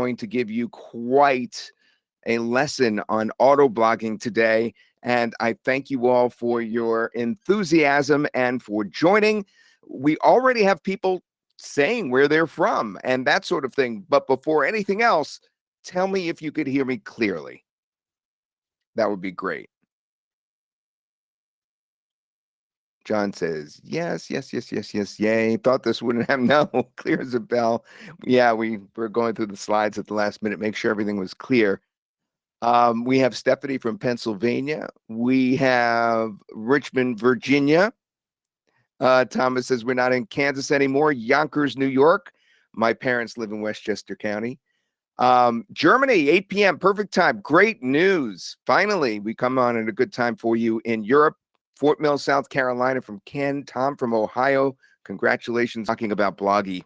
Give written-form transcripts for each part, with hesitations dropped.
going to give you quite a lesson on auto blogging today. And I thank you all for your enthusiasm and for joining. We already have people saying where they're from and that sort of thing. But before anything else, tell me if you could hear me clearly. That would be great. John says, yes, yes, yes, yes, yes, yay. Thought this wouldn't have, no, clear as a bell. Yeah, we were going through the slides at the last minute, make sure everything was clear. We have Stephanie from Pennsylvania. We have Richmond, Virginia. Thomas says, we're not in Kansas anymore. Yonkers, New York. My parents live in Westchester County. Germany, 8 p.m., perfect time. Great news. Finally, we come on at a good time for you in Europe. Fort Mill, South Carolina from Ken. Tom from Ohio. Congratulations. Talking about Blogi.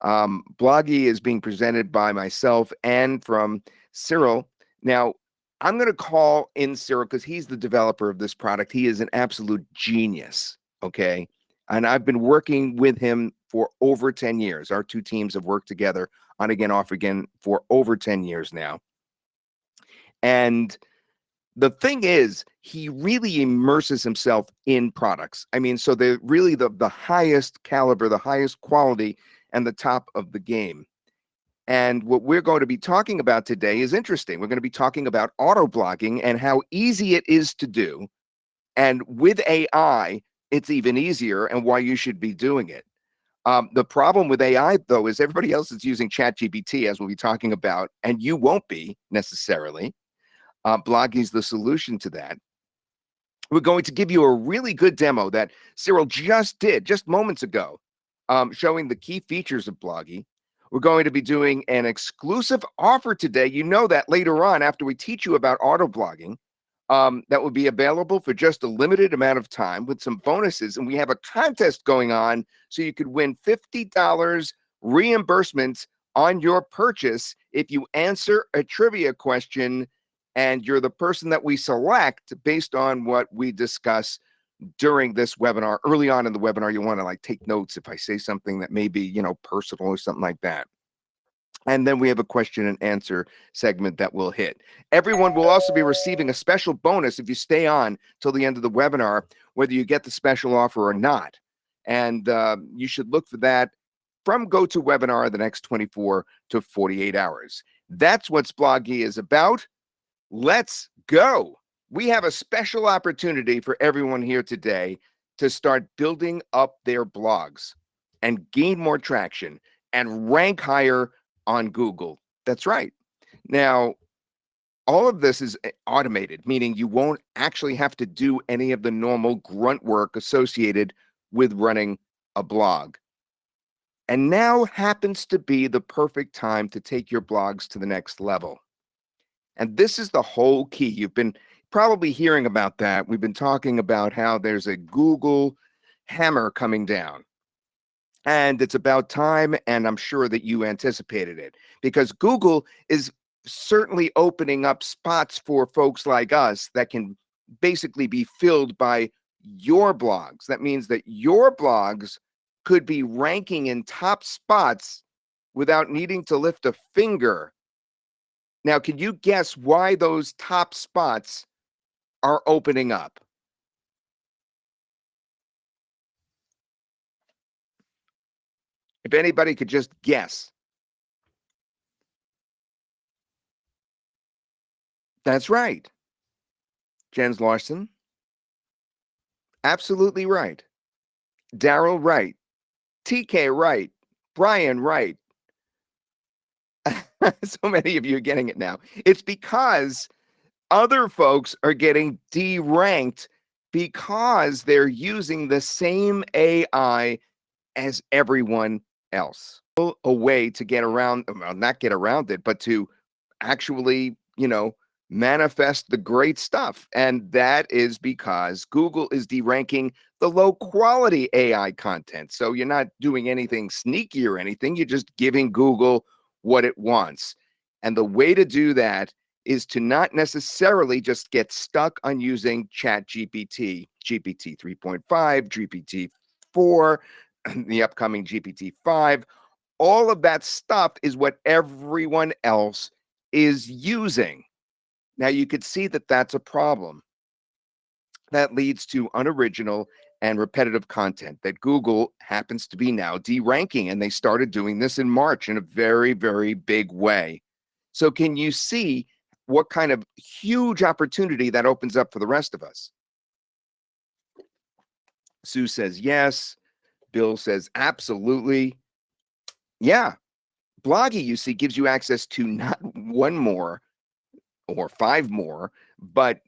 Blogi is being presented by myself and from Cyril. Now, I'm going to call in Cyril because he's the developer of this product. He is an absolute genius, okay? And I've been working with him for over 10 years. Our two teams have worked together on again, off again for over 10 years now. And the thing is, he really immerses himself in products. I mean, so they're really the highest caliber, the highest quality, and the top of the game. And what we're going to be talking about today is interesting. We're going to be talking about auto blogging and how easy it is to do. And with AI, it's even easier, and why you should be doing it. The problem with AI, though, is everybody else is using ChatGPT, as we'll be talking about, and you won't be necessarily. Blogi's the solution to that. We're going to give you a really good demo that Cyril just did just moments ago, showing the key features of Blogi. We're going to be doing an exclusive offer today. You know that later on, after we teach you about auto blogging, that will be available for just a limited amount of time with some bonuses. And we have a contest going on, so you could win $50 reimbursements on your purchase if you answer a trivia question and you're the person that we select based on what we discuss during this webinar. Early on in the webinar, you want to like take notes if I say something that may be, you know, personal or something like that. And then we have a question and answer segment that will hit. Everyone will also be receiving a special bonus if you stay on till the end of the webinar, whether you get the special offer or not. And you should look for that from GoToWebinar the next 24 to 48 hours. That's what Blogi is about. Let's go. We have a special opportunity for everyone here today to start building up their blogs and gain more traction and rank higher on Google. That's right. Now, all of this is automated, meaning you won't actually have to do any of the normal grunt work associated with running a blog. And now happens to be the perfect time to take your blogs to the next level. And this is the whole key. You've been probably hearing about that. We've been talking about how there's a Google hammer coming down. And it's about time, and I'm sure that you anticipated it, because Google is certainly opening up spots for folks like us that can basically be filled by your blogs. That means that your blogs could be ranking in top spots without needing to lift a finger. Now, can you guess why those top spots are opening up? If anybody could just guess. That's right. Jens Larson. Absolutely right. Daryl, right. TK, right. Brian, right. So many of you are getting it now. It's because other folks are getting deranked because they're using the same AI as everyone else. A way to get around, well, not get around it, but to actually, you know, manifest the great stuff. And that is because Google is deranking the low quality AI content. So you're not doing anything sneaky or anything. You're just giving Google what it wants. And the way to do that is to not necessarily just get stuck on using ChatGPT, GPT 3.5, GPT 4, the upcoming GPT 5. all of that stuff is what everyone else is using. Now, you could see that that's a problem. That leads to unoriginal and repetitive content that Google happens to be now deranking. And they started doing this in March in a very, very big way. So can you see what kind of huge opportunity that opens up for the rest of us? Sue says yes. Bill says absolutely. Yeah. Blogi, you see, gives you access to not one more or five more, but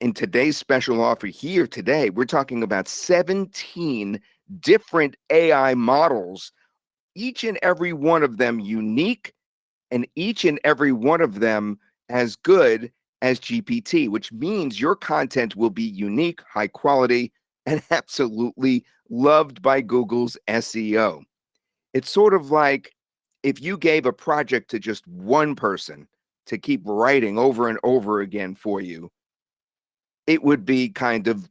in today's special offer here today, we're talking about 17 different AI models, each and every one of them unique, and each and every one of them as good as GPT, which means your content will be unique, high quality, and absolutely loved by Google's SEO. It's sort of like if you gave a project to just one person to keep writing over and over again for you, it would be kind of,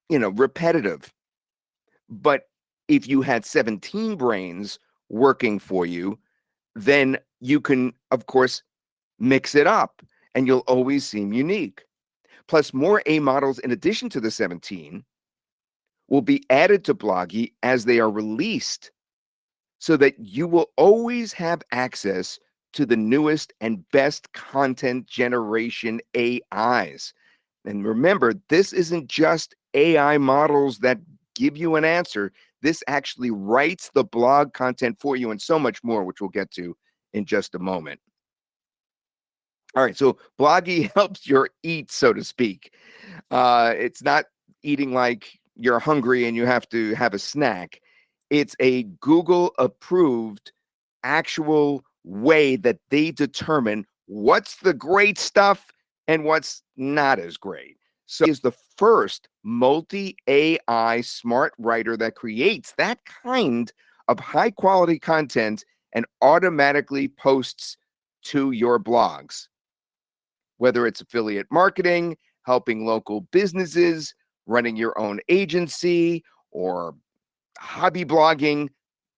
repetitive. But if you had 17 brains working for you, then you can, of course, mix it up and you'll always seem unique. Plus, more A models in addition to the 17 will be added to Blogi as they are released so that you will always have access to the newest and best content generation AIs. And remember, this isn't just AI models that give you an answer. This actually writes the blog content for you and so much more, which we'll get to in just a moment. All right, so Blogi helps your eat, so to speak. It's not eating like you're hungry and you have to have a snack. It's a Google approved actual way that they determine what's the great stuff and what's not as great. So is the first multi-AI smart writer that creates that kind of high quality content and automatically posts to your blogs. Whether it's affiliate marketing, helping local businesses, running your own agency, or hobby blogging,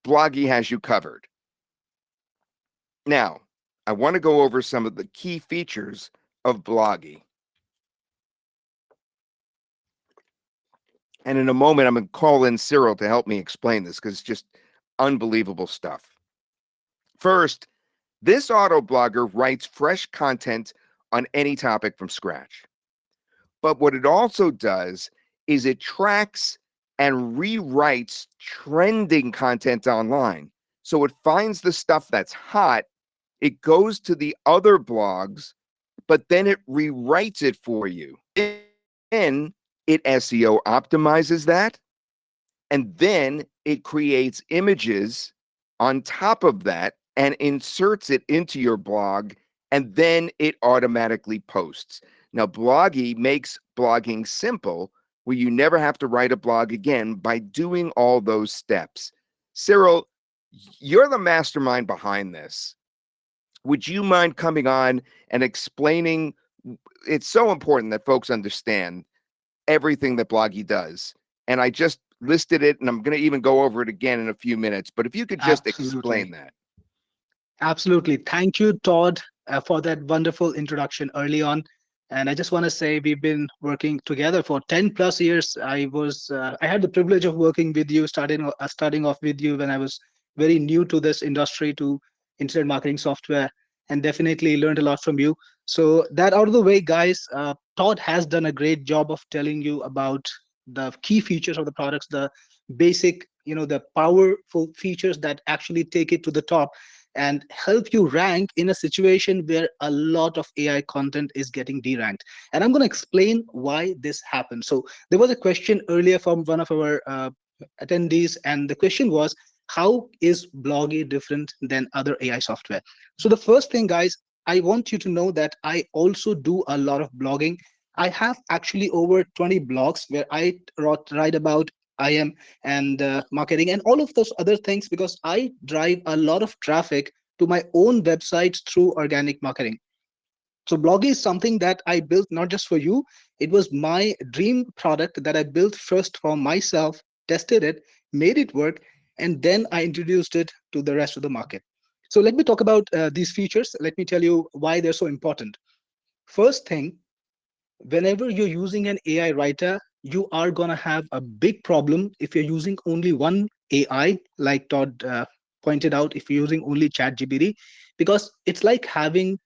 Blogi has you covered. Now, I want to go over some of the key features of Blogi. And in a moment, I'm going to call in Cyril to help me explain this because it's just unbelievable stuff. First, this auto blogger writes fresh content on any topic from scratch. But what it also does is it tracks and rewrites trending content online. So it finds the stuff that's hot, it goes to the other blogs, but then it rewrites it for you. Then it SEO optimizes that, and then it creates images on top of that and inserts it into your blog, and then it automatically posts. Now, Blogi makes blogging simple where you never have to write a blog again by doing all those steps. Cyril, you're the mastermind behind this. Would you mind coming on and explaining? It's so important that folks understand everything that Blogi does. And I just listed it, and I'm going to even go over it again in a few minutes. But if you could just explain Absolutely. that. Absolutely. Thank you, Todd, for that wonderful introduction early on. And I just want to say we've been working together for 10 plus years. I had the privilege of working with you, starting off with you when I was very new to this industry, to internet marketing software, and definitely learned a lot from you. So that out of the way, guys, Todd has done a great job of telling you about the key features of the products, the basic, the powerful features that actually take it to the top and help you rank in a situation where a lot of AI content is getting deranked. And I'm going to explain why this happens. So there was a question earlier from one of our attendees, and the question was, how is Blogi different than other AI software? So the first thing, guys, I want you to know that I also do a lot of blogging. I have actually over 20 blogs where I write about IM and marketing and all of those other things, because I drive a lot of traffic to my own websites through organic marketing. So Blogi is something that I built not just for you. It was my dream product that I built first for myself, tested it, made it work, and then I introduced it to the rest of the market. So let me talk about these features. Let me tell you why they're so important. First thing, whenever you're using an AI writer, you are going to have a big problem if you're using only one AI, like Todd pointed out, if you're using only ChatGPT, because it's like having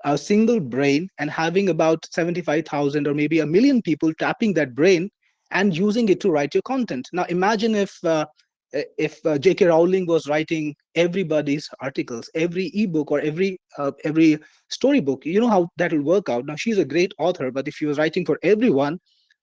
a single brain and having about 75,000 or maybe a million people tapping that brain and using it to write your content. Now, imagine if J.K. Rowling was writing everybody's articles, every ebook or every storybook. You know how that will work out. Now, she's a great author, but if she was writing for everyone,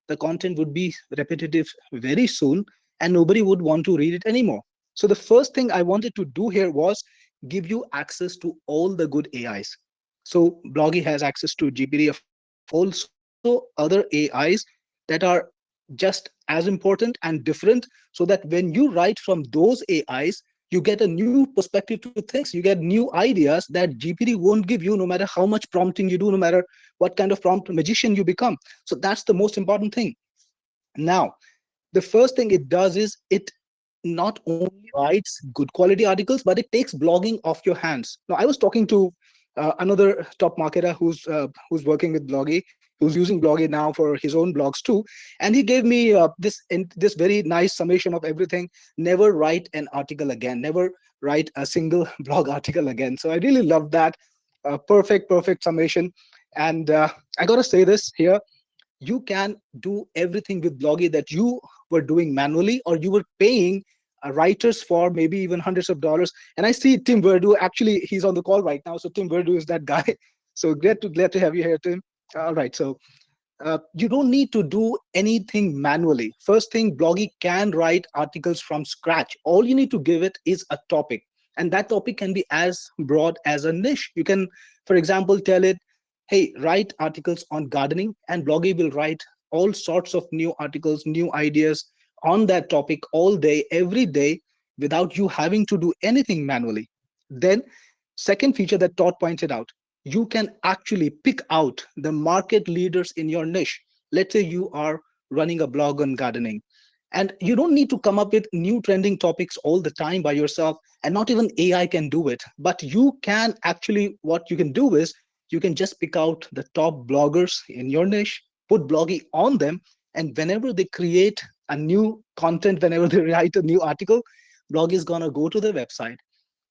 the content would be repetitive very soon, and nobody would want to read it anymore. So the first thing I wanted to do here was give you access to all the good AIs. So Blogi has access to GPT, of course, but also other AIs that are just as important and different, so that when you write from those AIs, you get a new perspective to things. You get new ideas that GPT won't give you, no matter how much prompting you do, no matter what kind of prompt magician you become. So that's the most important thing. Now, the first thing it does is it not only writes good quality articles, but it takes blogging off your hands. Now, I was talking to another top marketer who's working with Blogi, who's using Blogi now for his own blogs too, and he gave me this very nice summation of everything. Never write an article again. Never write a single blog article again. So I really love that. Perfect summation. And I gotta say this here, you can do everything with Blogi that you were doing manually or you were paying writers for maybe even hundreds of dollars. And I see Tim Verdu, actually, he's on the call right now. So Tim Verdu is that guy. So glad to have you here, Tim. All right. So you don't need to do anything manually. First thing, Blogi can write articles from scratch. All you need to give it is a topic. And that topic can be as broad as a niche. You can, for example, tell it, hey, write articles on gardening, and Blogi will write all sorts of new articles, new ideas on that topic all day, every day, without you having to do anything manually. Then, second feature that Todd pointed out, you can actually pick out the market leaders in your niche. Let's say you are running a blog on gardening, and you don't need to come up with new trending topics all the time by yourself, and not even AI can do it. But you can actually, what you can do is you can just pick out the top bloggers in your niche, put Blogi on them, and whenever they create a new content, whenever they write a new article, Blog is going to go to the website,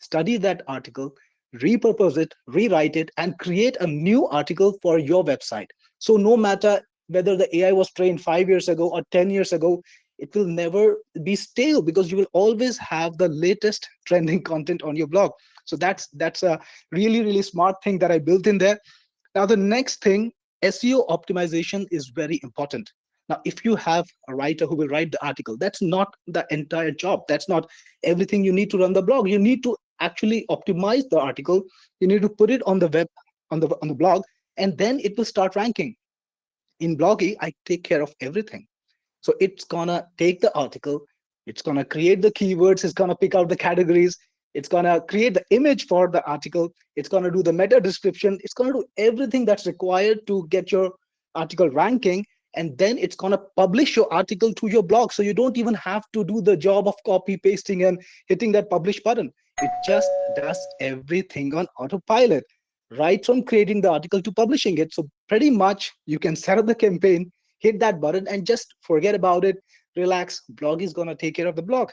study that article, repurpose it, rewrite it, and create a new article for your website. So no matter whether the AI was trained 5 years ago or 10 years ago, it will never be stale because you will always have the latest trending content on your blog. So that's a really smart thing that I built in there. Now the next thing, SEO optimization is very important. Now, if you have a writer who will write the article, that's not the entire job. That's not everything you need to run the blog. You need to actually optimize the article. You need to put it on the web, on the blog, and then it will start ranking. In Blogi, I take care of everything. So it's gonna take the article, it's gonna create the keywords, it's gonna pick out the categories, it's gonna create the image for the article, it's gonna do the meta description, it's gonna do everything that's required to get your article ranking, and then it's gonna publish your article to your blog. So you don't even have to do the job of copy pasting and hitting that publish button. It just does everything on autopilot, right from creating the article to publishing it. So pretty much you can set up the campaign, hit that button, and just forget about it. Relax. Blog is gonna take care of the blog.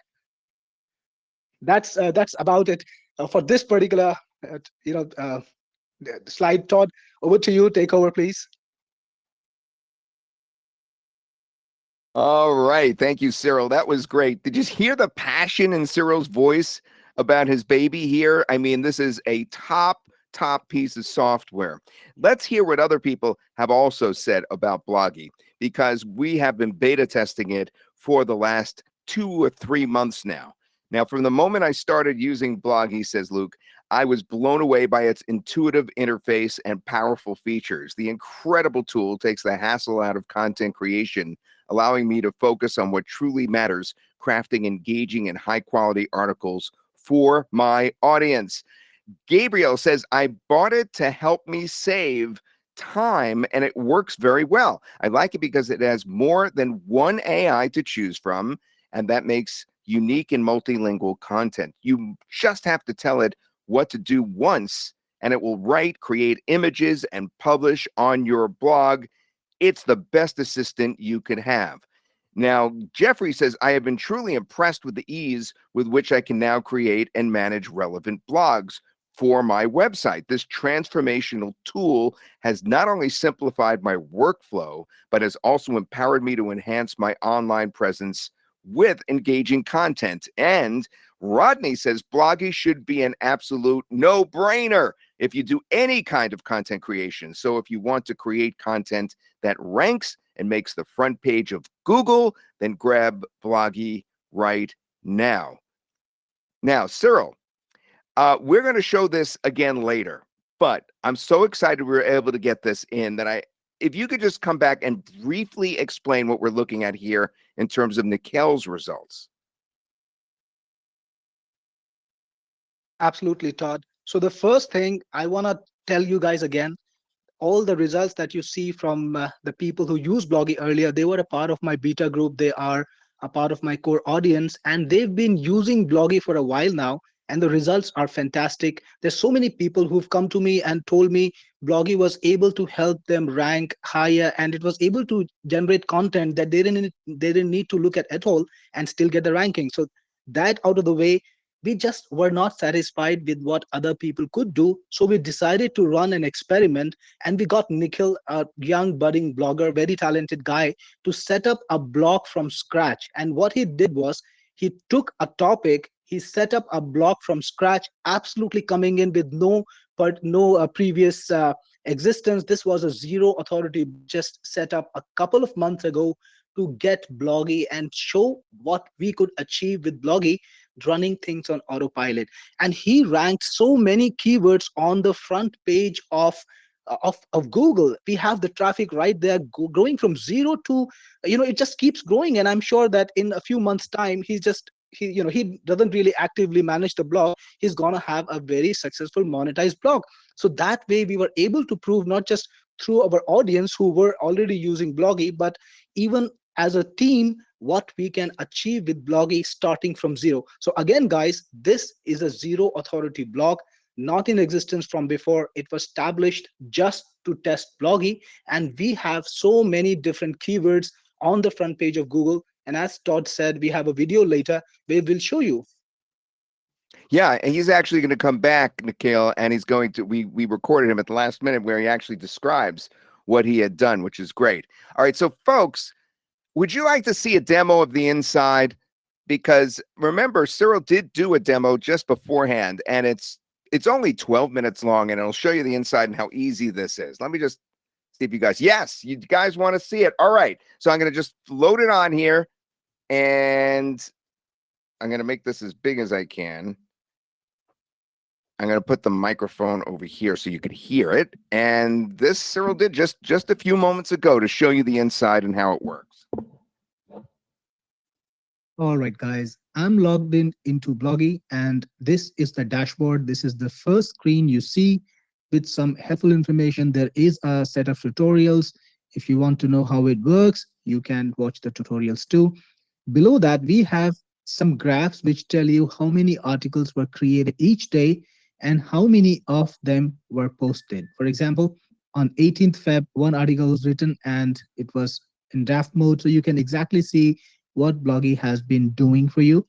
That's about it for this particular uh, you know uh, slide. Todd, over to you. Take over, please. All right. Thank you, Cyril. That was great. Did you hear the passion in Cyril's voice about his baby here? I mean, this is a top piece of software. Let's hear what other people have also said about Blogi, because we have been beta testing it for the last 2 or 3 months now. Now, from the moment I started using Blogi, says Luke, I was blown away by its intuitive interface and powerful features. The incredible tool takes the hassle out of content creation, allowing me to focus on what truly matters, crafting engaging and high-quality articles for my audience. Gabriel says, I bought it to help me save time, and it works very well. I like it because it has more than one AI to choose from, and that makes unique and multilingual content. You just have to tell it what to do once, and it will write, create images, and publish on your blog. It's the best assistant you could have. Now, Jeffrey says, I have been truly impressed with the ease with which I can now create and manage relevant blogs for my website. This transformational tool has not only simplified my workflow, but has also empowered me to enhance my online presence with engaging content. And Rodney says, blogging should be an absolute no-brainer if you do any kind of content creation. So if you want to create content that ranks and makes the front page of Google, then grab Blogi right now. Now, Cyril, we're going to show this again later, but I'm so excited we were able to get this in that if you could just come back and briefly explain what we're looking at here in terms of Nikhil's results. Absolutely, Todd. So the first thing I want to tell you guys again, all the results that you see from the people who used Blogi earlier, they were a part of my beta group. They are a part of my core audience, and they've been using Blogi for a while now. And the results are fantastic. There's so many people who've come to me and told me Blogi was able to help them rank higher, and it was able to generate content that they didn't need to look at all and still get the ranking. So that out of the way, we just were not satisfied with what other people could do. So we decided to run an experiment, and we got Nikhil, a young budding blogger, very talented guy, to set up a blog from scratch. And what he did was he took a topic, he set up a blog from scratch, absolutely coming in with no previous existence. This was a zero authority, just set up a couple of months ago to get Blogi and show what we could achieve with Blogi running things on autopilot. And he ranked so many keywords on the front page of Google. We have the traffic right there, growing from zero to, it just keeps growing. And I'm sure that in a few months time, he doesn't really actively manage the blog. He's gonna have a very successful monetized blog. So that way we were able to prove, not just through our audience who were already using Blogi, but even as a team, what we can achieve with Blogi starting from zero. So again, guys, this is a zero authority blog, not in existence from before. It was established just to test Blogi, and we have so many different keywords on the front page of Google. And as Todd said, we have a video later where we'll show you. Yeah, and he's actually going to come back, Nikhil, and he's going to, we recorded him at the last minute where he actually describes what he had done, which is great. All right, so folks, would you like to see a demo of the inside? Because remember, Cyril did do a demo just beforehand, and it's only 12 minutes long, and it'll show you the inside and how easy this is. Let me just see if yes, you guys want to see it. All right, so I'm going to just load it on here, and I'm going to make this as big as I can. I'm going to put the microphone over here so you could hear it. And this Cyril did just a few moments ago to show you the inside and how it works. All right, guys, I'm logged into Blogi, and this is the dashboard. This is the first screen you see with some helpful information. There is a set of tutorials. If you want to know how it works, you can watch the tutorials too. Below that, we have some graphs which tell you how many articles were created each day and how many of them were posted. For example, on 18th Feb, one article was written and it was in draft mode. So you can exactly see what Blogi has been doing for you.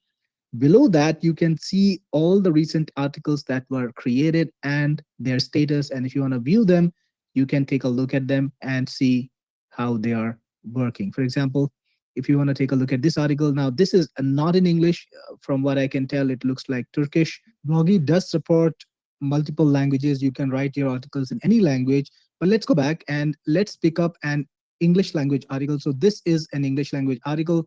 Below that, you can see all the recent articles that were created and their status. And if you want to view them, you can take a look at them and see how they are working. For example, if you want to take a look at this article, now this is not in English. From what I can tell, it looks like Turkish. Blogi does support multiple languages. You can write your articles in any language. But let's go back and let's pick up an English language article. So this is an English language article.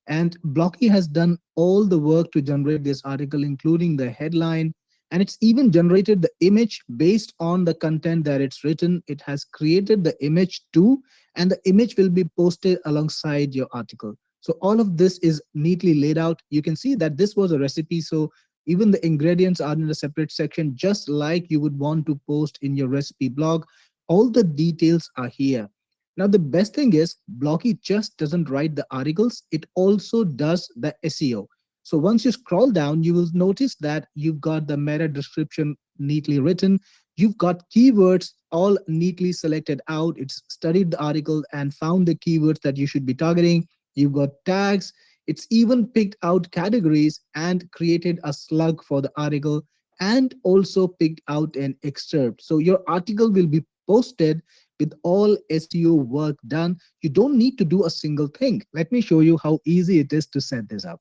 And Blocky has done all the work to generate this article, including the headline, and it's even generated the image based on the content that it's written. It has created the image too, and the image will be posted alongside your article. So all of this is neatly laid out. You can see that this was a recipe. So even the ingredients are in a separate section, just like you would want to post in your recipe blog. All the details are here. Now, the best thing is Blocky just doesn't write the articles. It also does the SEO. So once you scroll down, you will notice that you've got the meta description neatly written. You've got keywords all neatly selected out. It's studied the article and found the keywords that you should be targeting. You've got tags. It's even picked out categories and created a slug for the article, and also picked out an excerpt. So your article will be posted with all SEO work done. You don't need to do a single thing. Let me show you how easy it is to set this up.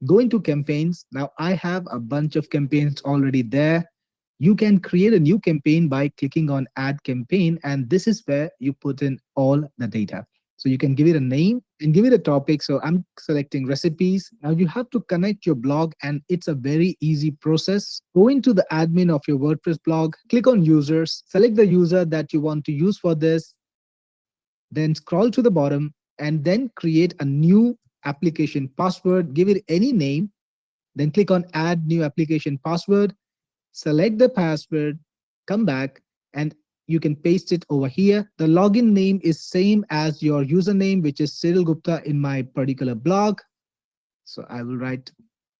Go into campaigns. Now I have a bunch of campaigns already there. You can create a new campaign by clicking on add campaign, and this is where you put in all the data. So you can give it a name and give it a topic. So I'm selecting recipes. Now you have to connect your blog, and it's a very easy process. Go into the admin of your WordPress blog, click on users, select the user that you want to use for this, then scroll to the bottom and then create a new application password, give it any name, then click on add new application password, select the password, come back, and you can paste it over here. The login name is same as your username, which is Cyril Gupta in my particular blog. So I will write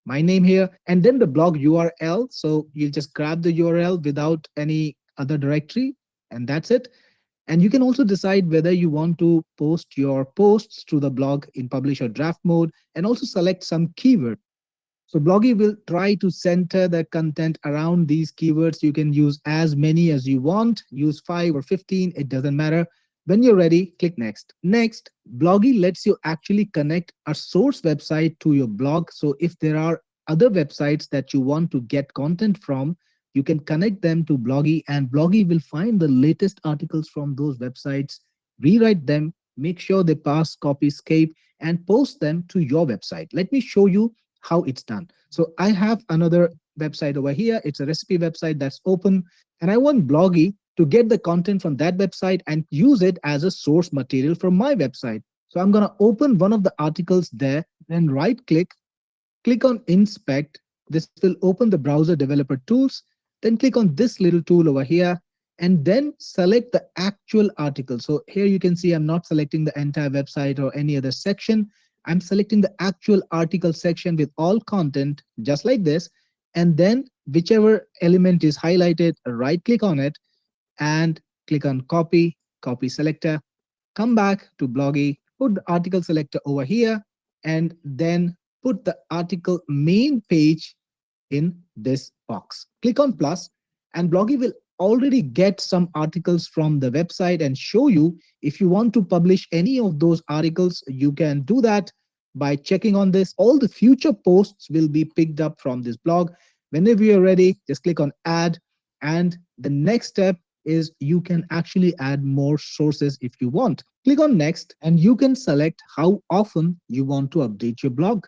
my name here, and then the blog URL. So you'll just grab the URL without any other directory, and that's it. And you can also decide whether you want to post your posts to the blog in publish or draft mode, and also select some keyword. So Blogi will try to center the content around these keywords. You can use as many as you want, use 5 or 15, it doesn't matter. When you're ready, click next. Next, Blogi lets you actually connect a source website to your blog. So if there are other websites that you want to get content from, you can connect them to Blogi, and Blogi will find the latest articles from those websites, rewrite them, make sure they pass copy escape, and post them to your website. Let me show you how it's done. So I have another website over here. It's a recipe website that's open, and I want Blogi to get the content from that website and use it as a source material for my website. So I'm going to open one of the articles there, then right click, click on inspect. This will open the browser developer tools. Then click on this little tool over here, and then select the actual article. So here you can see I'm not selecting the entire website or any other section. I'm selecting the actual article section with all content, just like this. And then whichever element is highlighted, right click on it and click on copy, copy selector, come back to Blogi, put the article selector over here, and then put the article main page in this box. Click on plus, and Blogi will already get some articles from the website and show you if you want to publish any of those articles. You can do that by checking on this. All the future posts will be picked up from this blog. Whenever you're ready, just click on add, and the next step is you can actually add more sources if you want. Click on next, and you can select how often you want to update your blog.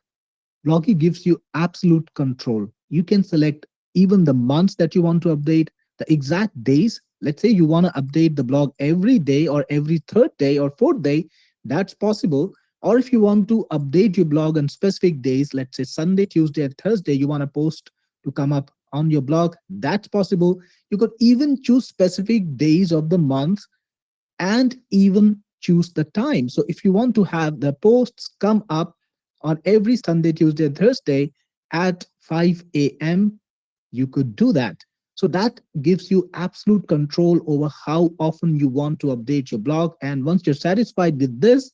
Blogi gives you absolute control. You can select even the months that you want to update, the exact days. Let's say you want to update the blog every day or every third day or fourth day, that's possible. Or if you want to update your blog on specific days, let's say Sunday, Tuesday, and Thursday, you want a post to come up on your blog, that's possible. You could even choose specific days of the month and even choose the time. So if you want to have the posts come up on every Sunday, Tuesday, and Thursday at 5 a.m., you could do that. So that gives you absolute control over how often you want to update your blog. And once you're satisfied with this,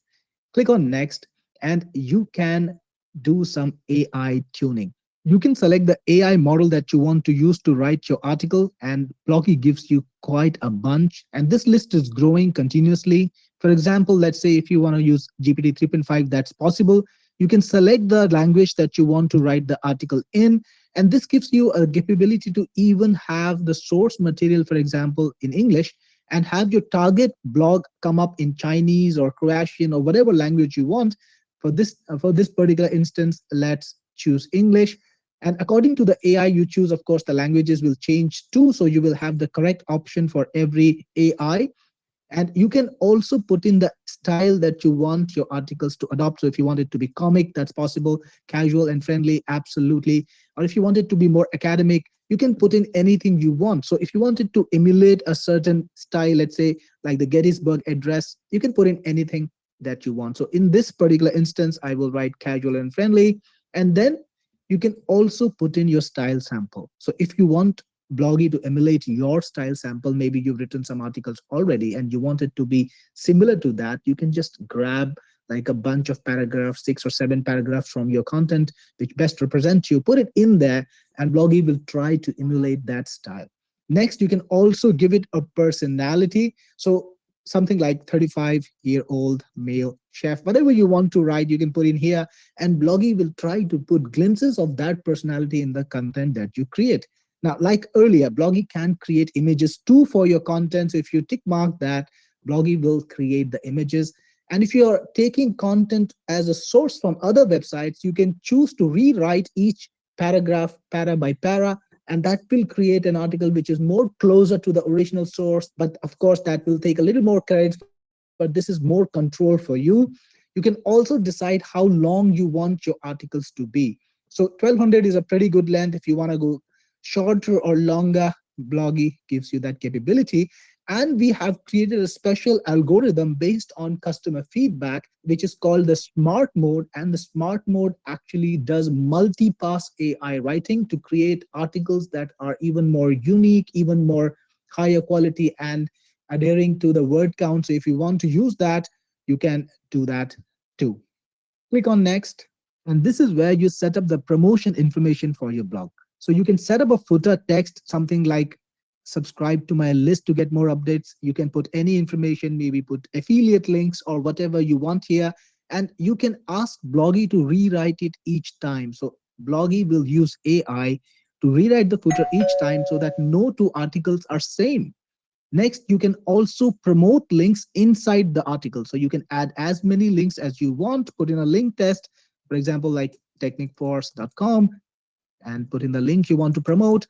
click on next, and you can do some AI tuning. You can select the AI model that you want to use to write your article, and Blogi gives you quite a bunch. And this list is growing continuously. For example, let's say if you want to use GPT 3.5, that's possible. You can select the language that you want to write the article in, and this gives you a capability to even have the source material, for example, in English, and have your target blog come up in Chinese or Croatian or whatever language you want. For this particular instance, let's choose English. And according to the AI you choose, of course, the languages will change too. So you will have the correct option for every AI. And you can also put in the style that you want your articles to adopt. So if you want it to be comic, that's possible. Casual and friendly, absolutely. Or if you want it to be more academic, you can put in anything you want. So if you wanted to emulate a certain style, let's say like the Gettysburg Address, you can put in anything that you want. So in this particular instance, I will write casual and friendly. And then you can also put in your style sample. So if you want Blogi to emulate your style sample, maybe you've written some articles already and you want it to be similar to that, you can just grab like a bunch of paragraphs, 6 or 7 paragraphs from your content which best represent you, put it in there, and Blogi will try to emulate that style. Next, you can also give it a personality. So something like 35-year-old male chef, whatever you want to write, you can put in here, and Blogi will try to put glimpses of that personality in the content that you create. Now, like earlier, Blogi can create images too for your content. So if you tick mark that, Blogi will create the images. And if you're taking content as a source from other websites, you can choose to rewrite each paragraph para by para, and that will create an article which is more closer to the original source. But of course, that will take a little more credits, but this is more control for you. You can also decide how long you want your articles to be. So 1200 is a pretty good length. If you want to go shorter or longer, Blogi gives you that capability. And we have created a special algorithm based on customer feedback, which is called the smart mode. And the smart mode actually does multi-pass AI writing to create articles that are even more unique, even more higher quality, and adhering to the word count. So if you want to use that, you can do that too. Click on next. And this is where you set up the promotion information for your blog. So you can set up a footer text, something like subscribe to my list to get more updates. You can put any information, maybe put affiliate links or whatever you want here. And you can ask Blogi to rewrite it each time. So Blogi will use AI to rewrite the footer each time so that no two articles are same. Next, you can also promote links inside the article. So you can add as many links as you want, put in a link test, for example, like technicforce.com, and put in the link you want to promote.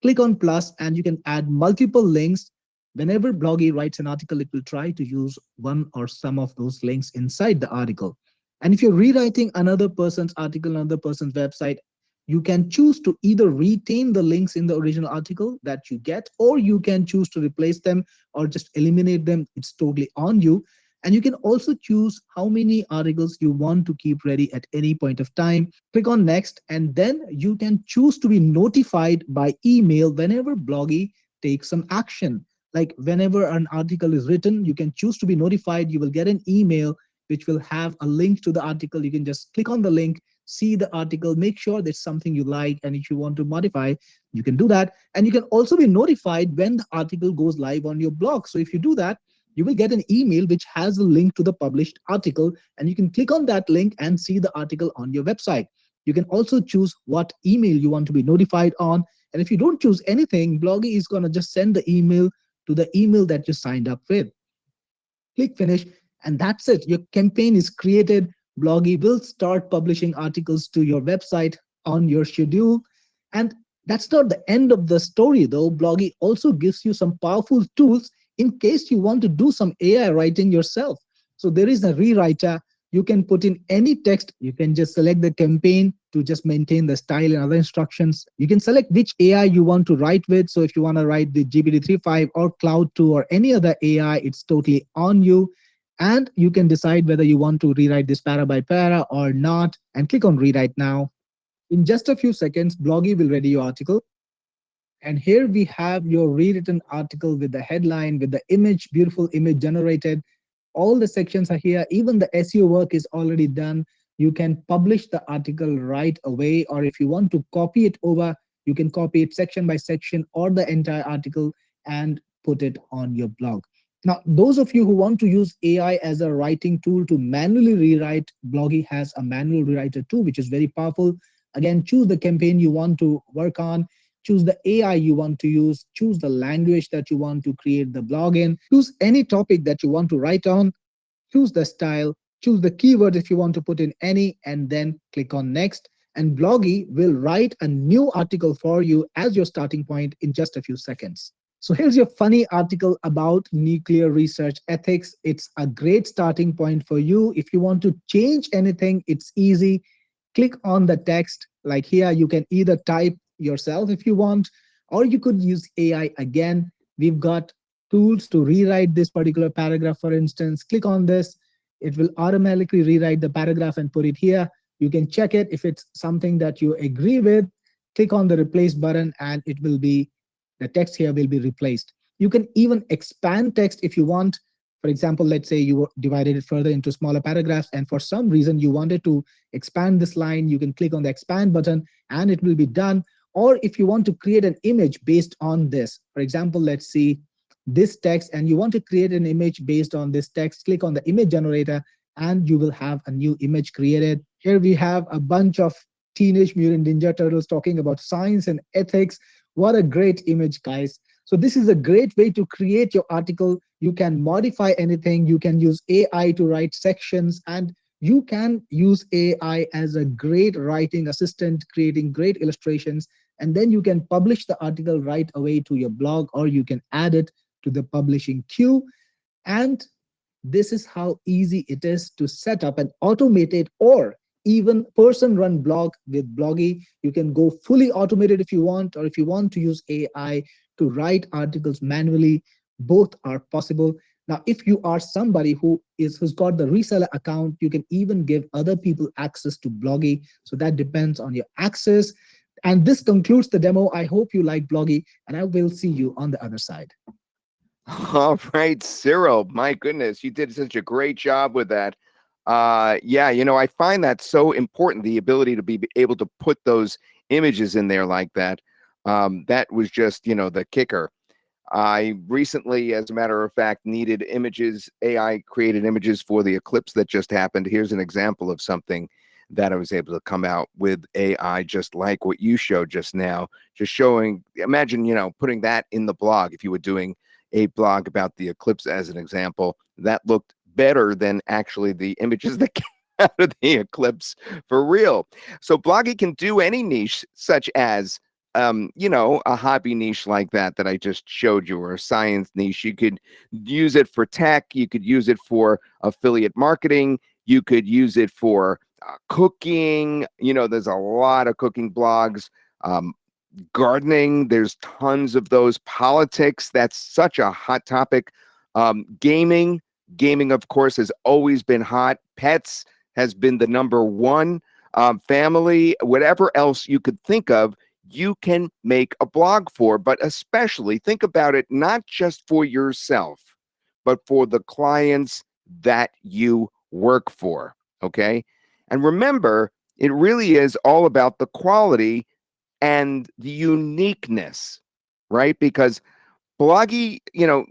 Click on plus, and you can add multiple links. Whenever Blogi writes an article, it will try to use one or some of those links inside the article. And if you're rewriting another person's article, another person's website, you can choose to either retain the links in the original article that you get, or you can choose to replace them or just eliminate them. It's totally on you. And you can also choose how many articles you want to keep ready at any point of time. Click on next, and then you can choose to be notified by email whenever Blogi takes some action. Like whenever an article is written, you can choose to be notified. You will get an email which will have a link to the article. You can just click on the link, see the article, make sure there's something you like, and if you want to modify, you can do that. And you can also be notified when the article goes live on your blog. So if you do that, you will get an email which has a link to the published article, and you can click on that link and see the article on your website. You can also choose what email you want to be notified on. And if you don't choose anything, Blogi is going to just send the email to the email that you signed up with. Click finish, and that's it. Your campaign is created. Blogi will start publishing articles to your website on your schedule. And that's not the end of the story, though. Blogi also gives you some powerful tools in case you want to do some AI writing yourself. So there is a rewriter. You can put in any text. You can just select the campaign to just maintain the style and other instructions. You can select which AI you want to write with. So if you want to write the GPT-3.5 or Cloud 2 or any other AI, it's totally on you. And you can decide whether you want to rewrite this para by para or not, and click on rewrite now. In just a few seconds, Blogi will ready your article. And here we have your rewritten article with the headline, with the image, beautiful image generated. All the sections are here. Even the SEO work is already done. You can publish the article right away, or if you want to copy it over, you can copy it section by section or the entire article and put it on your blog. Now, those of you who want to use AI as a writing tool to manually rewrite, Blogi has a manual rewriter too, which is very powerful. Again, choose the campaign you want to work on, choose the AI you want to use, choose the language that you want to create the blog in, choose any topic that you want to write on, choose the style, choose the keyword if you want to put in any, and then click on next. And Blogi will write a new article for you as your starting point in just a few seconds. So here's your funny article about nuclear research ethics. It's a great starting point for you. If you want to change anything, it's easy. Click on the text. Like here, you can either type yourself if you want, or you could use AI again. We've got tools to rewrite this particular paragraph, for instance. Click on this. It will automatically rewrite the paragraph and put it here. You can check it. If it's something that you agree with, click on the replace button and it will be, the text here will be replaced. You can even expand text if you want. For example, let's say you divided it further into smaller paragraphs, and for some reason you wanted to expand this line, you can click on the expand button and it will be done. Or if you want to create an image based on this, for example, let's see this text and you want to create an image based on this text, click on the image generator and you will have a new image created. Here we have a bunch of Teenage Mutant Ninja Turtles talking about science and ethics. What a great image, guys. So this is a great way to create your article. You can modify anything. You can use AI to write sections, and you can use AI as a great writing assistant, creating great illustrations. And then you can publish the article right away to your blog, or you can add it to the publishing queue. And this is how easy it is to set up an automated or even person run blog with Blogi. You can go fully automated if you want, or if you want to use AI to write articles manually, both are possible. Now, if you are somebody who's got the reseller account, you can even give other people access to Blogi. So that depends on your access. And this concludes the demo. I hope you like Blogi, and I will see you on the other side. All right, Cyril, my goodness, you did such a great job with that. Yeah, I find that so important, the ability to be able to put those images in there like that. That was just, the kicker. I recently, as a matter of fact, needed images, AI created images for the eclipse that just happened. Here's an example of something that I was able to come out with AI, just like what you showed just now, just showing, imagine, putting that in the blog. If you were doing a blog about the eclipse as an example, that looked better than actually the images that came out of the eclipse for real. So Blogi can do any niche, such as a hobby niche like that I just showed you, or a science niche. You could use it for tech. You could use it for affiliate marketing. You could use it for cooking. There's a lot of cooking blogs. Gardening, there's tons of those. Politics, that's such a hot topic. Gaming, of course, has always been hot. Pets has been the number one. Family, whatever else you could think of, you can make a blog for. But especially think about it not just for yourself, but for the clients that you work for. Okay. And remember, it really is all about the quality and the uniqueness, right? Because Blogi,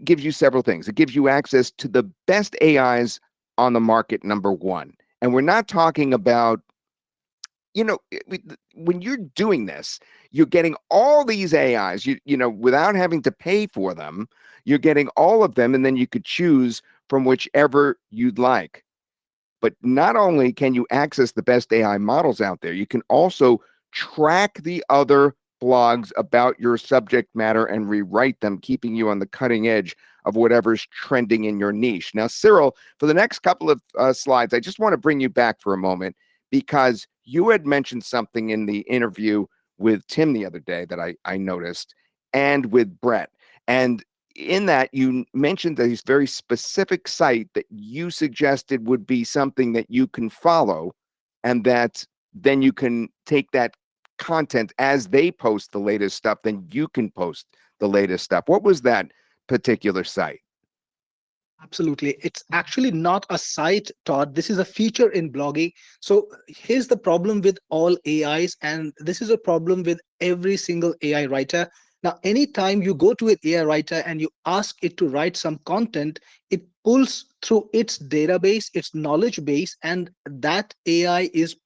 gives you several things. It gives you access to the best AIs on the market, number one. And we're not talking about, when you're doing this, you're getting all these AIs, without having to pay for them. You're getting all of them, and then you could choose from whichever you'd like. But not only can you access the best AI models out there, you can also track the other blogs about your subject matter and rewrite them, keeping you on the cutting edge of whatever's trending in your niche. Now, Cyril, for the next couple of slides, I just want to bring you back for a moment, because you had mentioned something in the interview with Tim the other day that I noticed, and with Brett. And in that, you mentioned a very specific site that you suggested would be something that you can follow, and that then you can take that content as they post the latest stuff, then you can post the latest stuff. What was that particular site? Absolutely. It's actually not a site, Todd. This is a feature in Blogi. So here's the problem with all AIs, and this is a problem with every single AI writer. Now, anytime you go to an AI writer and you ask it to write some content, it pulls through its database, its knowledge base, and that AI is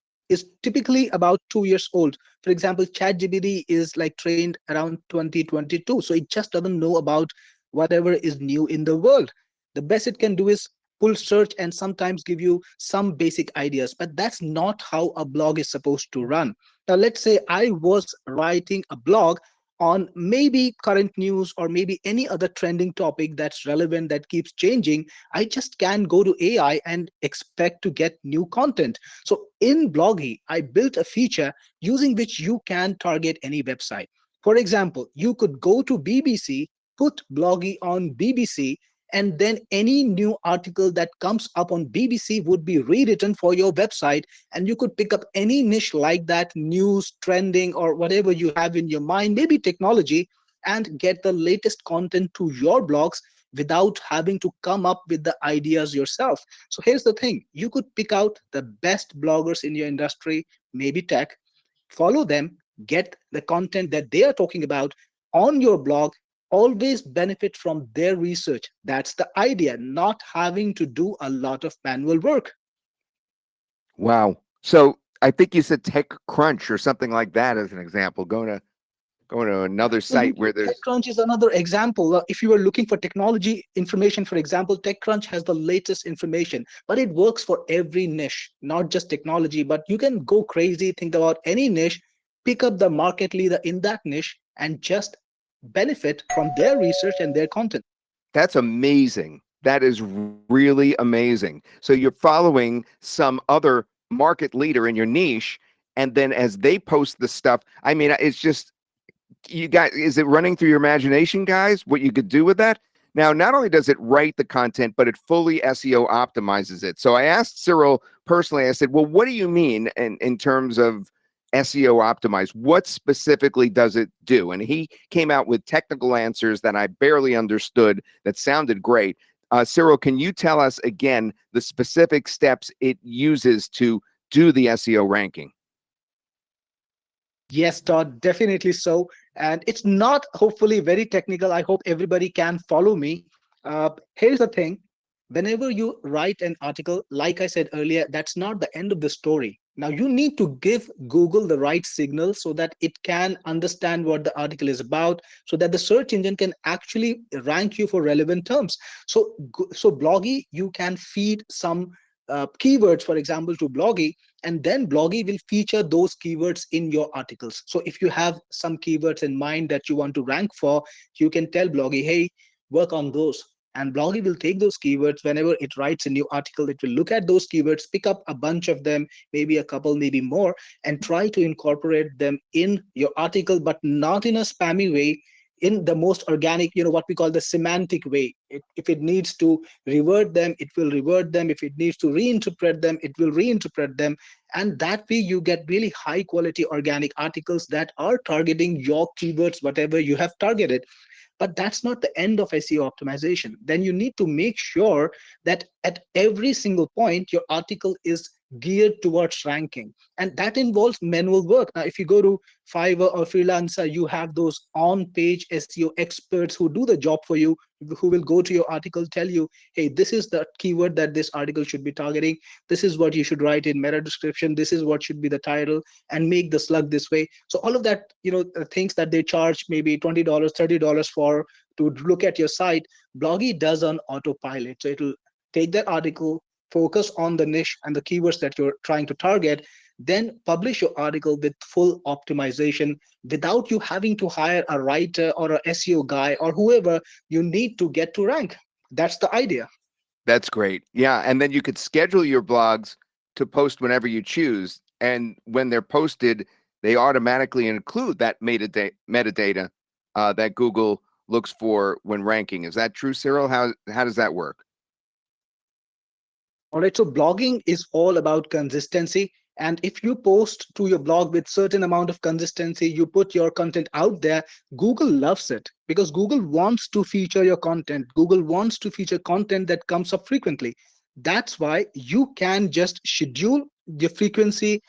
typically about 2 years old. For example, ChatGPT is like trained around 2022, so it just doesn't know about whatever is new in the world. The best it can do is pull search and sometimes give you some basic ideas, but that's not how a blog is supposed to run. Now, let's say I was writing a blog on maybe current news or maybe any other trending topic that's relevant, that keeps changing. I just can't go to AI and expect to get new content. So in Blogi, I built a feature using which you can target any website. For example, you could go to BBC, put Blogi on BBC, and then any new article that comes up on BBC would be rewritten for your website, and you could pick up any niche like that, news, trending, or whatever you have in your mind, maybe technology, and get the latest content to your blogs without having to come up with the ideas yourself. So here's the thing: you could pick out the best bloggers in your industry, maybe tech, follow them, get the content that they are talking about on your blog, always benefit from their research. That's the idea, not having to do a lot of manual work. Wow. So I think you said Tech Crunch or something like that as an example. Going to another site Absolutely. where there's TechCrunch is another example. If you are looking for technology information, for example, TechCrunch has the latest information, but it works for every niche, not just technology. But you can go crazy, think about any niche, pick up the market leader in that niche, and just benefit from their research and their content. that's amazing. That is really amazing. So you're following some other market leader in your niche, and then as they post the stuff, I mean, it's just you guys, is it running through your imagination, guys, what you could do with that? Now, not only does it write the content, but it fully SEO optimizes it. So I asked Cyril personally, I said, well, what do you mean in terms of SEO optimized? What specifically does it do? And he came out with technical answers that I barely understood that sounded great. Cyril, can you tell us again the specific steps it uses to do the SEO ranking? Yes, Todd, definitely so. And it's not hopefully very technical. I hope everybody can follow me. Here's the thing: whenever you write an article, like I said earlier, that's not the end of the story. Now, you need to give Google the right signal so that it can understand what the article is about, so that the search engine can actually rank you for relevant terms. So Blogi, you can feed some keywords, for example, to Blogi, and then Blogi will feature those keywords in your articles. So if you have some keywords in mind that you want to rank for, you can tell Blogi, hey, work on those. And Blogi will take those keywords whenever it writes a new article. It will look at those keywords, pick up a bunch of them, maybe a couple, maybe more, and try to incorporate them in your article, but not in a spammy way, in the most organic, what we call the semantic way. If it needs to revert them, it will revert them. If it needs to reinterpret them, it will reinterpret them. And that way you get really high quality organic articles that are targeting your keywords, whatever you have targeted. But that's not the end of SEO optimization. Then you need to make sure that at every single point, your article is geared towards ranking. And that involves manual work. Now, if you go to Fiverr or Freelancer, you have those on page SEO experts who do the job for you, who will go to your article, tell you, hey, this is the keyword that this article should be targeting. This is what you should write in meta description. This is what should be the title, and make the slug this way. So all of that, things that they charge maybe $20, $30 for to look at your site, Blogi does on autopilot. So it'll take that article, focus on the niche and the keywords that you're trying to target, then publish your article with full optimization without you having to hire a writer or a SEO guy or whoever you need to get to rank. That's the idea. That's great. Yeah. And then you could schedule your blogs to post whenever you choose. And when they're posted, they automatically include that metadata that Google looks for when ranking. Is that true, Cyril? How does that work? All right, so blogging is all about consistency. And if you post to your blog with certain amount of consistency, you put your content out there, Google loves it because Google wants to feature your content. Google wants to feature content that comes up frequently. That's why you can just schedule the frequency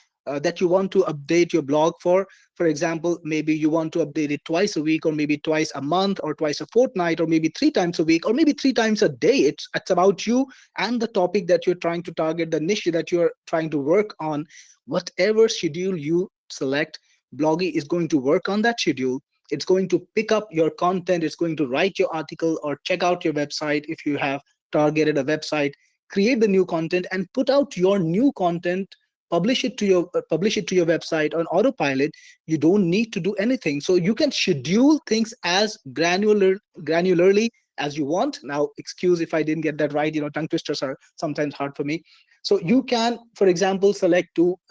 that you want to update your blog for. For example, maybe you want to update it twice a week, or maybe twice a month, or twice a fortnight, or maybe 3 times a week, or maybe 3 times a day. It's about you and the topic that you're trying to target, the niche that you're trying to work on. Whatever schedule you select, Blogi is going to work on that schedule. It's going to pick up your content, it's going to write your article or check out your website if you have targeted a website, create the new content and put out your new content, publish it to your website on autopilot. You don't need to do anything. So you can schedule things as granularly as you want. Now, excuse if I didn't get that right. Tongue twisters are sometimes hard for me. So you can, for example,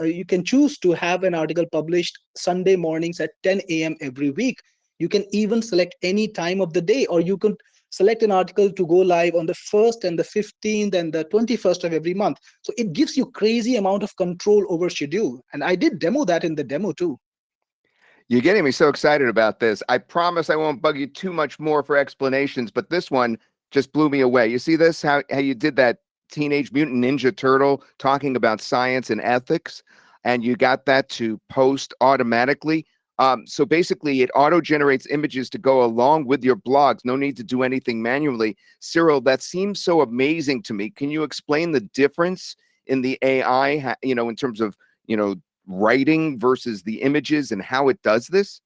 you can choose to have an article published Sunday mornings at 10 a.m. every week. You can even select any time of the day, or you could select an article to go live on the 1st and the 15th and the 21st of every month. So it gives you crazy amount of control over schedule. And I did demo that in the demo too. You're getting me so excited about this. I promise I won't bug you too much more for explanations, but this one just blew me away. You see this, how you did that Teenage Mutant Ninja Turtle talking about science and ethics, and you got that to post automatically. So basically, it auto-generates images to go along with your blogs. No need to do anything manually. Cyril, that seems so amazing to me. Can you explain the difference in the AI, in terms of, writing versus the images and how it does this?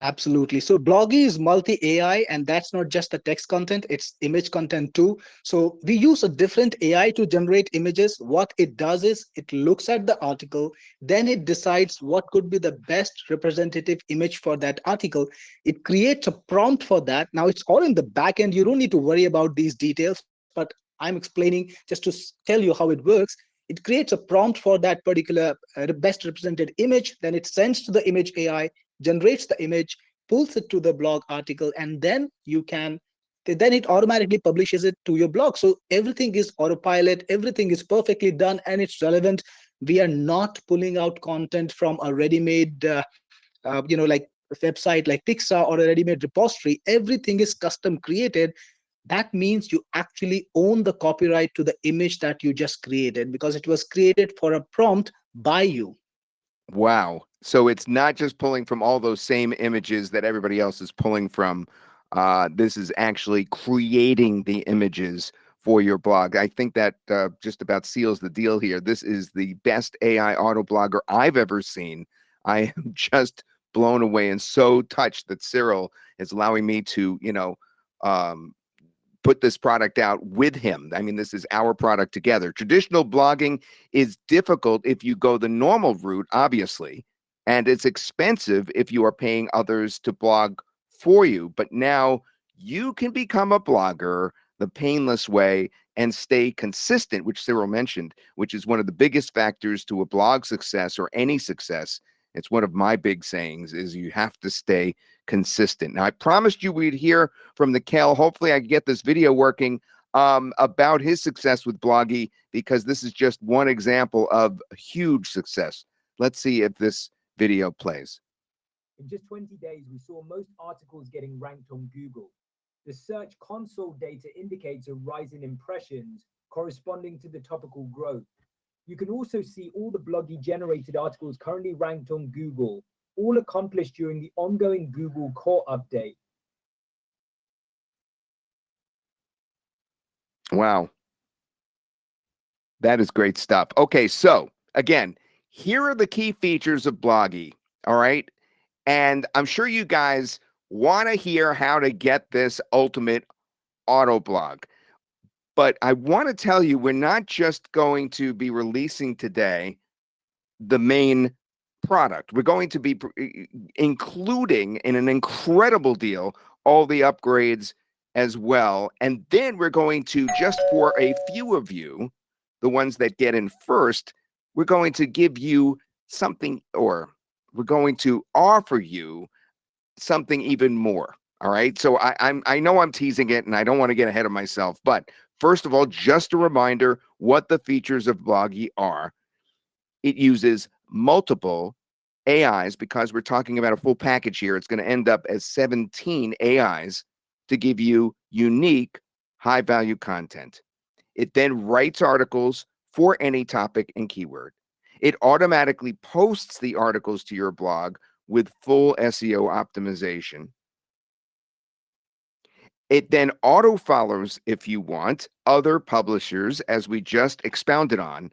Absolutely. So Blogi is multi AI, and that's not just the text content, it's image content too. So we use a different AI to generate images. What it does is it looks at the article, then it decides what could be the best representative image for that article. It creates a prompt for that. Now it's all in the back end. You don't need to worry about these details, but I'm explaining just to tell you how it works. It creates a prompt for that particular best represented image, then it sends to the image AI, generates the image, pulls it to the blog article, and then it automatically publishes it to your blog. So everything is autopilot, everything is perfectly done, and it's relevant. We are not pulling out content from a ready-made like website like Pixar or a ready-made repository. Everything is custom created. That means you actually own the copyright to the image that you just created, because it was created for a prompt by you. Wow. So it's not just pulling from all those same images that everybody else is pulling from. This is actually creating the images for your blog. I think that just about seals the deal here. This is the best AI auto blogger I've ever seen. I am just blown away and so touched that Cyril is allowing me to, um, put this product out with him. I mean, this is our product together. Traditional blogging is difficult if you go the normal route, obviously, and it's expensive if you are paying others to blog for you. But now you can become a blogger the painless way and stay consistent, which Cyril mentioned, which is one of the biggest factors to a blog success or any success. It's one of my big sayings is you have to stay consistent. Now, I promised you we'd hear from the Kel. Hopefully I can get this video working about his success with Blogi, because this is just one example of huge success. Let's see if this video plays. In just 20 days, we saw most articles getting ranked on Google. The Search Console data indicates a rise in impressions corresponding to the topical growth. You can also see all the Blogi generated articles currently ranked on Google, all accomplished during the ongoing Google Core update. Wow. That is great stuff. Okay, so again, here are the key features of Blogi. All right. And I'm sure you guys want to hear how to get this ultimate auto blog. But I want to tell you, we're not just going to be releasing today the main product. We're going to be including in an incredible deal all the upgrades as well. And then we're going to, just for a few of you, the ones that get in first, we're going to give you something, or we're going to offer you something even more. All right. So I know I'm teasing it and I don't want to get ahead of myself, but first of all, just a reminder what the features of Blogi are. It uses multiple AIs, because we're talking about a full package here. It's going to end up as 17 AIs to give you unique, high value content. It then writes articles for any topic and keyword. It automatically posts the articles to your blog with full SEO optimization. It then auto follows, if you want, other publishers, as we just expounded on,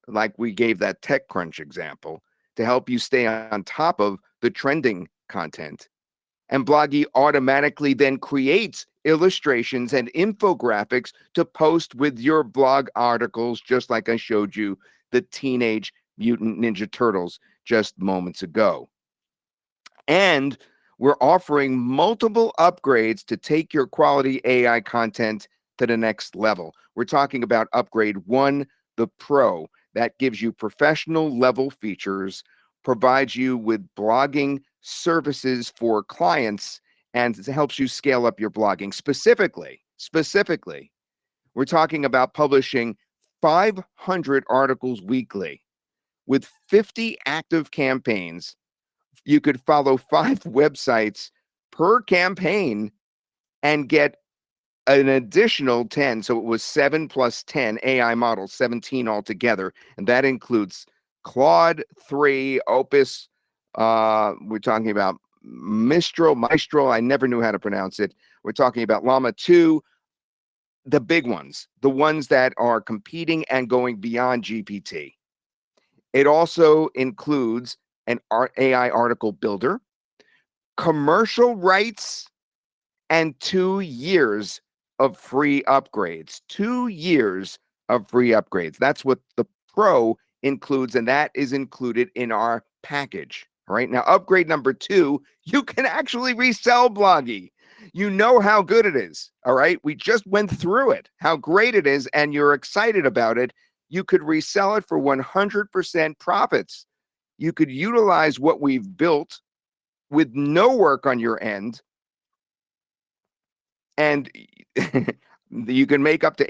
like we gave that TechCrunch example, to help you stay on top of the trending content. And Blogi automatically then creates illustrations and infographics to post with your blog articles, just like I showed you the Teenage Mutant Ninja Turtles just moments ago. And we're offering multiple upgrades to take your quality AI content to the next level. We're talking about upgrade 1, the Pro. That gives you professional level features, provides you with blogging services for clients, and it helps you scale up your blogging. Specifically, we're talking about publishing 500 articles weekly with 50 active campaigns. You could follow 5 websites per campaign and get an additional 10. So it was 7 plus 10 AI models, 17 altogether. And that includes Claude 3, Opus. We're talking about Maestro. I never knew how to pronounce it. We're talking about Llama 2, the big ones, the ones that are competing and going beyond GPT. It also includes an AI article builder, commercial rights, and 2 years of free upgrades. 2 years of free upgrades. That's what the Pro includes, and that is included in our package. All right. Now, upgrade number 2, you can actually resell Blogi. You know how good it is. All right. We just went through it, how great it is, and you're excited about it. You could resell it for 100% profits. You could utilize what we've built with no work on your end, and you can make up to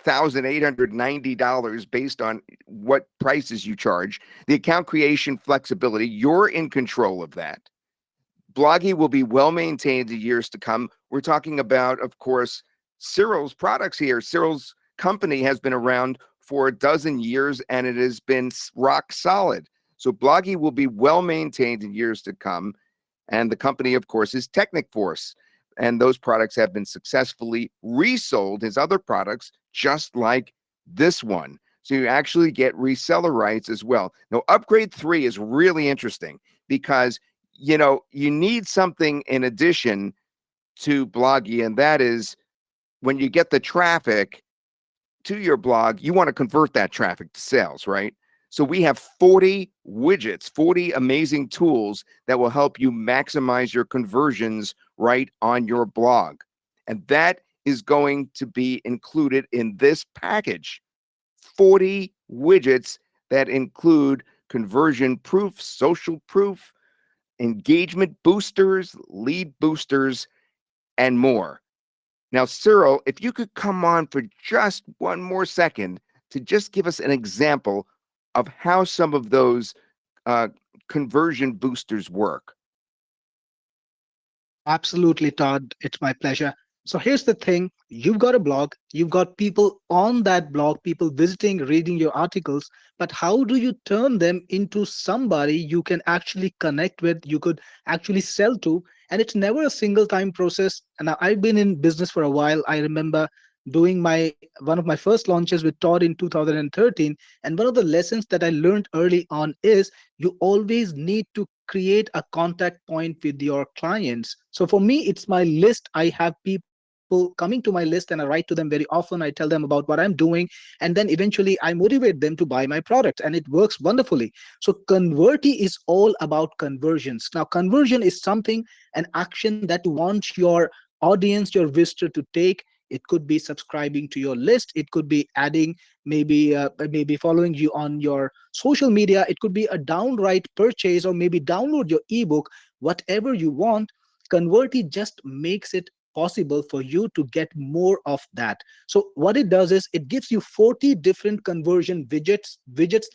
$8,890 based on what prices you charge. The account creation flexibility, you're in control of that. Blogi will be well maintained in years to come. We're talking about, of course, Cyril's products here. Cyril's company has been around for a dozen years, and it has been rock solid. So Blogi will be well maintained in years to come. And the company, of course, is Technicforce. And those products have been successfully resold as other products, just like this one. So you actually get reseller rights as well. Now, upgrade 3 is really interesting because, you know, you need something in addition to Blogi, and that is when you get the traffic to your blog, you want to convert that traffic to sales, right? So we have 40 widgets, 40 amazing tools that will help you maximize your conversions right on your blog. And that is going to be included in this package. 40 widgets that include conversion proof, social proof, engagement boosters, lead boosters, and more. Now, Cyril, if you could come on for just one more second to just give us an example of how some of those conversion boosters work. Absolutely, Todd. It's my pleasure. So here's the thing. You've got a blog, you've got people on that blog, people visiting, reading your articles, but how do you turn them into somebody you can actually connect with, you could actually sell to? And it's never a single time process. And I've been in business for a while. I remember doing my one of my first launches with Todd in 2013. And one of the lessons that I learned early on is you always need to create a contact point with your clients. So for me, it's my list. I have people coming to my list and I write to them very often. I tell them about what I'm doing, and then eventually I motivate them to buy my product, and it works wonderfully. So Converti is all about conversions. Now, conversion is something, an action that you want your audience, your visitor to take. It could be subscribing to your list. It could be adding, maybe following you on your social media. It could be a downright purchase, or maybe download your ebook. Whatever you want, Converti just makes it possible for you to get more of that. So what it does is it gives you 40 different conversion widgets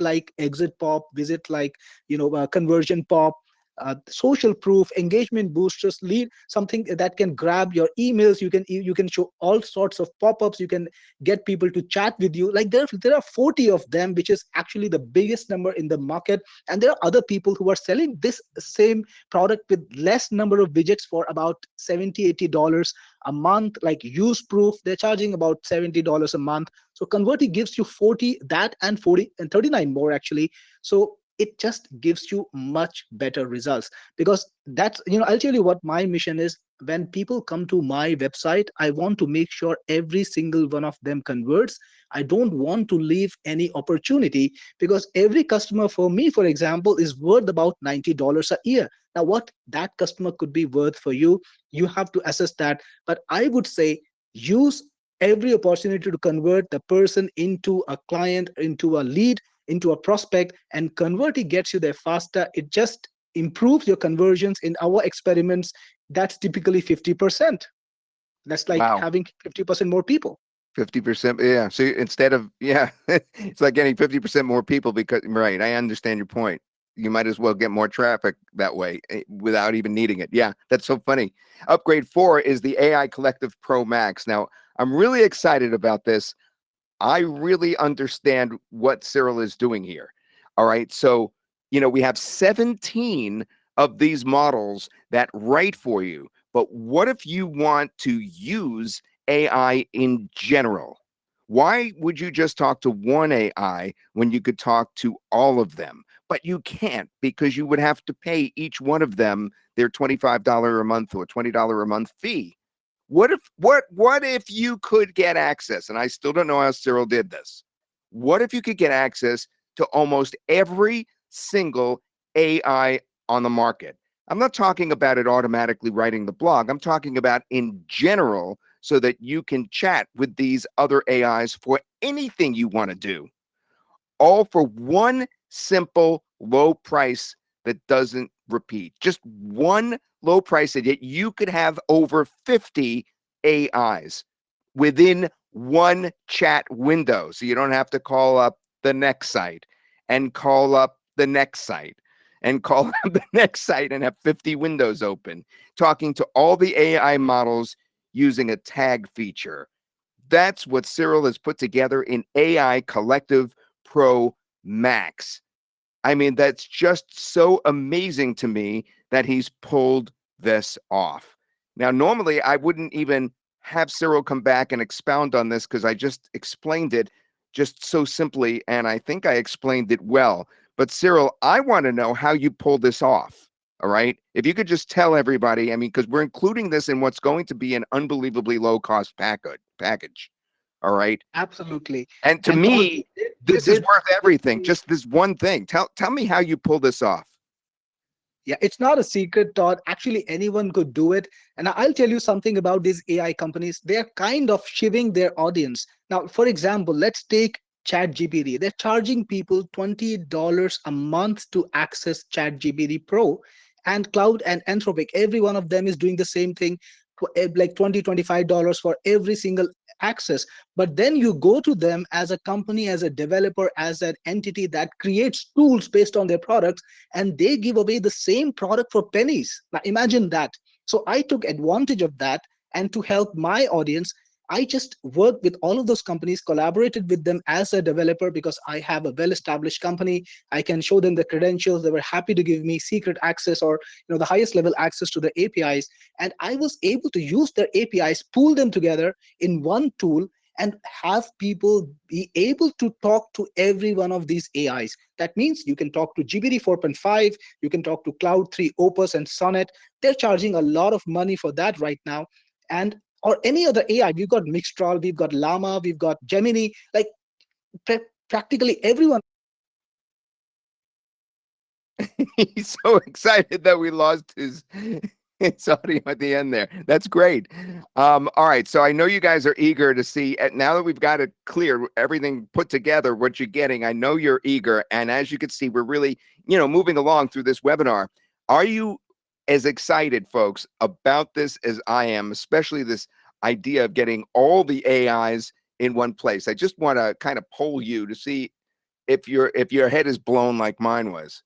like exit pop, visit like, conversion pop, social proof, engagement boosters, lead, something that can grab your emails. You can show all sorts of pop-ups. You can get people to chat with you. Like there are 40 of them, which is actually the biggest number in the market. And there are other people who are selling this same product with less number of widgets for about $70-80 a month. Like use proof, they're charging about $70 a month. So Converti gives you 40 that, and 40 and 39 more actually. So it just gives you much better results, because that's, I'll tell you what my mission is. When people come to my website, I want to make sure every single one of them converts. I don't want to leave any opportunity, because every customer for me, for example, is worth about $90 a year. Now, what that customer could be worth for you, you have to assess that. But I would say use every opportunity to convert the person into a client, into a lead, into a prospect. And Converti gets you there faster. It just improves your conversions. In our experiments, that's typically 50%. That's like Wow. having 50% more people. 50%. Yeah. So instead of, yeah, it's like getting 50% more people because, right. I understand your point. You might as well get more traffic that way without even needing it. Yeah. That's so funny. Upgrade 4 is the AI Collective Pro Max. Now, I'm really excited about this. I really understand what Cyril is doing here. All right. So, we have 17 of these models that write for you. But what if you want to use AI in general? Why would you just talk to one AI when you could talk to all of them? But you can't, because you would have to pay each one of them their $25 a month or $20 a month fee. What if you could get access? And I still don't know how Cyril did this. What if you could get access to almost every single AI on the market? I'm not talking about it automatically writing the blog. I'm talking about in general, so that you can chat with these other AIs for anything you want to do, all for one simple low price that doesn't repeat. Just one low price, that yet you could have over 50 AIs within one chat window. So you don't have to call up the next site and call up the next site and call up the next site and have 50 windows open, talking to all the AI models using a tag feature. That's what Cyril has put together in AI Collective Pro Max. I mean, that's just so amazing to me that he's pulled this off. Now, normally I wouldn't even have Cyril come back and expound on this, because I just explained it just so simply, and I think I explained it well. But Cyril, I want to know how you pulled this off. All right. If you could just tell everybody, I mean, because we're including this in what's going to be an unbelievably low cost package. All right. Absolutely. And to And Todd, me, you this is did worth everything. Just this one thing. Tell me how you pull this off. Yeah, it's not a secret, Todd. Actually, anyone could do it. And I'll tell you something about these AI companies. They're kind of shiving their audience. Now, for example, let's take ChatGPT. They're charging people $20 a month to access ChatGPT Pro. And Cloud and Anthropic, every one of them is doing the same thing, like $20, $25 for every single access. But then you go to them as a company, as a developer, as an entity that creates tools based on their products, and they give away the same product for pennies. Now imagine that. So I took advantage of that, and to help my audience, I just worked with all of those companies, collaborated with them as a developer, because I have a well-established company. I can show them the credentials. They were happy to give me secret access, or the highest level access to the APIs. And I was able to use their APIs, pool them together in one tool, and have people be able to talk to every one of these AIs. That means you can talk to GPT 4.5, you can talk to Cloud 3 Opus and Sonnet. They're charging a lot of money for that right now. And or any other AI. We've got Mixtral, we've got Llama, we've got Gemini, like practically everyone. He's so excited that we lost his audio at the end there. That's great. All right. So I know you guys are eager to see, now that we've got it clear, everything put together, what you're getting. I know you're eager. And as you can see, we're really, moving along through this webinar. Are you as excited, folks, about this as I am, especially this idea of getting all the AIs in one place? I just want to kind of poll you to see if your head is blown like mine was.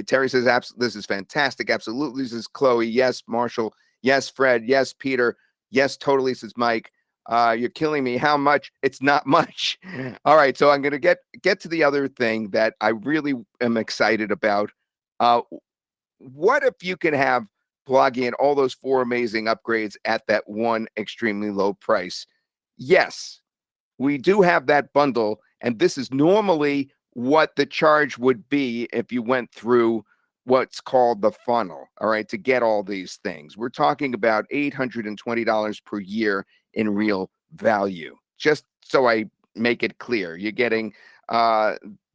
Terry says, this is fantastic. Absolutely. This is Chloe. Yes, Marshall. Yes, Fred. Yes, Peter. Yes, totally, says Mike. You're killing me. How much? It's not much. All right. So I'm going to get to the other thing that I really am excited about. What if you can have Blogi and all those 4 amazing upgrades at that one extremely low price? Yes, we do have that bundle, and this is normally what the charge would be if you went through what's called the funnel, all right, to get all these things. We're talking about $820 per year in real value. Just so I make it clear, you're getting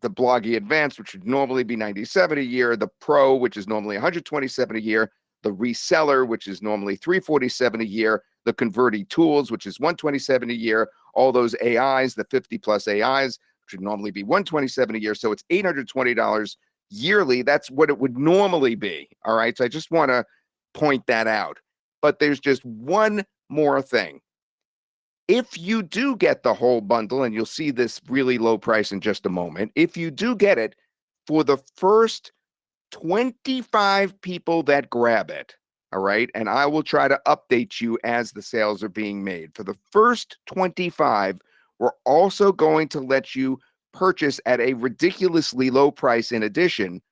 the Blogi Advanced, which would normally be $97 a year, the Pro, which is normally $127 a year, the Reseller, which is normally $347 a year, the Converti Tools, which is $127 a year, all those AIs, the 50 plus AIs, which would normally be $127 a year. So it's $820 yearly. That's what it would normally be. All right. So I just want to point that out. But there's just one more thing. If you do get the whole bundle, and you'll see this really low price in just a moment, if you do get it, for the first 25 people that grab it, all right, and I will try to update you as the sales are being made. For the first 25, we're also going to let you purchase at a ridiculously low price in addition,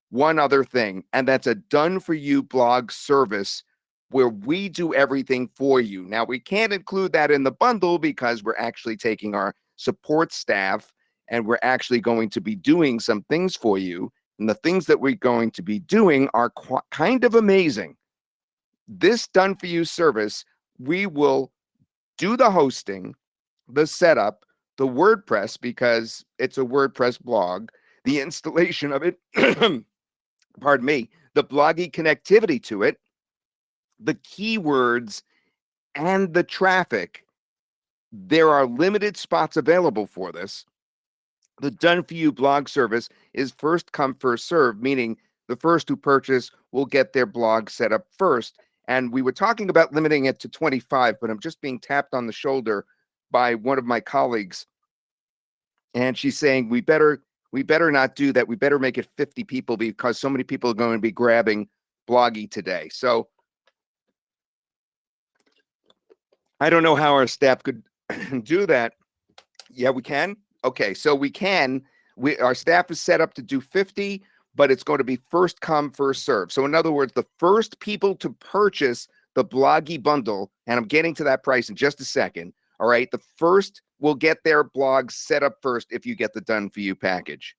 one other thing, and that's a done-for-you blog service where we do everything for you. Now, we can't include that in the bundle because we're actually taking our support staff and we're actually going to be doing some things for you. And the things that we're going to be doing are kind of amazing. This done-for-you service, we will do the hosting, the setup, the WordPress, because it's a WordPress blog, the installation of it, pardon me, the blogging connectivity to it, the keywords, and the traffic. There are limited spots available for this. The done-for-you blog service is first come, first serve, meaning the first who purchase will get their blog set up first. And we were talking about limiting it to 25, but I'm just being tapped on the shoulder by one of my colleagues. And she's saying, we better not do that. We better make it 50 people because so many people are going to be grabbing Blogi today. So I don't know how our staff could do that. Yeah, we can. Okay, so we can. Our staff is set up to do 50, but it's going to be first come, first serve. So in other words, the first people to purchase the Blogi bundle, and I'm getting to that price in just a second, all right, the first will get their blog set up first if you get the done-for-you package.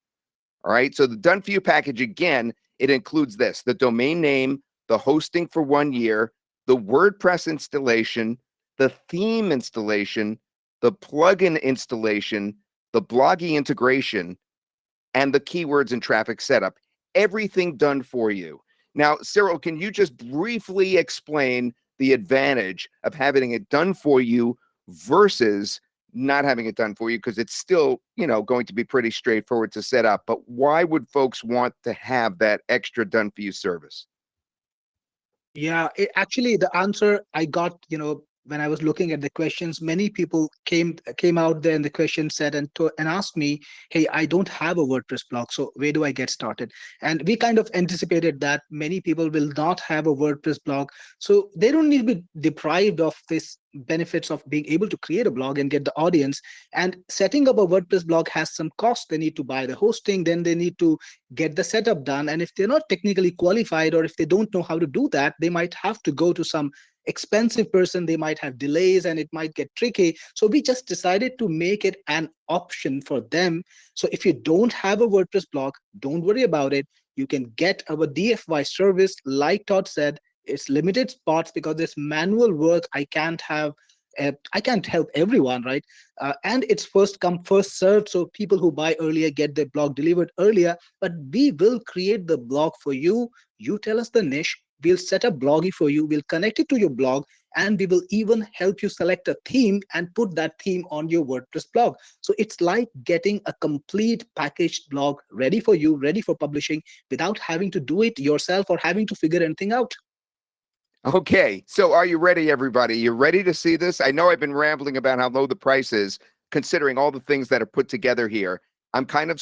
All right, so the done-for-you package, again, it includes this: the domain name, the hosting for 1 year, the WordPress installation, the theme installation, the plugin installation, the Blogi integration, and the keywords and traffic setup. Everything done for you. Now, Cyril, can you just briefly explain the advantage of having it done for you versus not having it done for you? Because it's still, going to be pretty straightforward to set up. But why would folks want to have that extra done for you service? Yeah, actually, the answer I got, when I was looking at the questions, many people came out there and the question said and asked me, "Hey, I don't have a WordPress blog, so where do I get started?" And we kind of anticipated that many people will not have a WordPress blog, so they don't need to be deprived of this benefits of being able to create a blog and get the audience. And setting up a WordPress blog has some cost. They need to buy the hosting, then they need to get the setup done. And if they're not technically qualified, or if they don't know how to do that, they might have to go to some expensive person. They might have delays and it might get tricky. So we just decided to make it an option for them. So if you don't have a WordPress blog, don't worry about it. You can get our DFY service. Like Todd said, it's limited spots because it's manual work. I can't help everyone, right? And it's first come, first served. So people who buy earlier get their blog delivered earlier. But we will create the blog for you. You tell us the niche. We'll set up Blogi for you. We'll connect it to your blog, and we will even help you select a theme and put that theme on your WordPress blog. So it's like getting a complete packaged blog ready for you, ready for publishing, without having to do it yourself or having to figure anything out. Okay, so are you ready, everybody? You ready to see this? I know I've been rambling about how low the price is, considering all the things that are put together here. I'm kind of